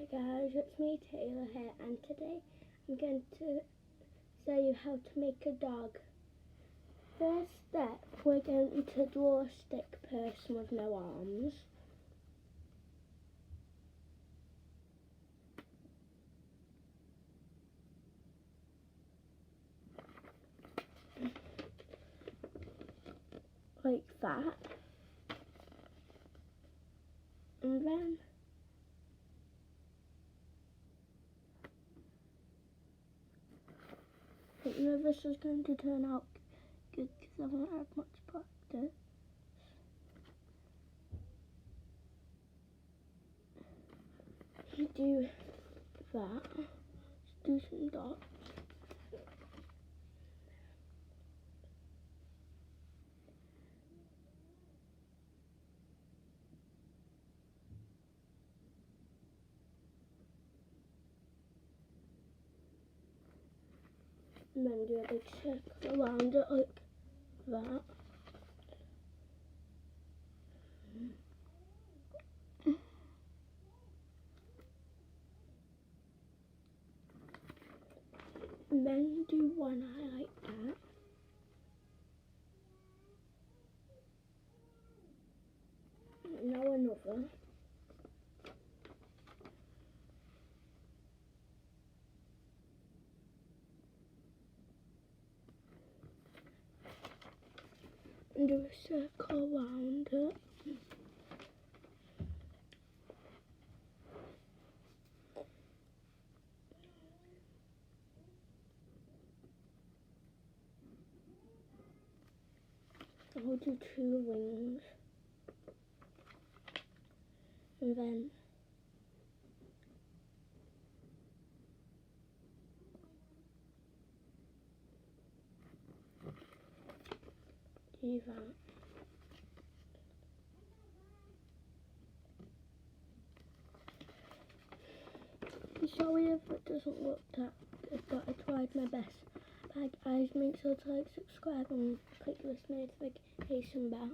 Hi guys, it's me Taylor here, and today I'm going to show you how to make a dog. First step, we're going to draw a stick person with no arms. Like that. And then I don't know if this is going to turn out good because I haven't had much practice. You do that, just do some dots. And then do a big circle around it like that. And then do one eye like that. Now another. And do a circle around it. I'll do 2 wings. And then do that. I'm sorry if it doesn't look that good, but I tried my best. Bye guys, make sure to like, subscribe and click this notification bell.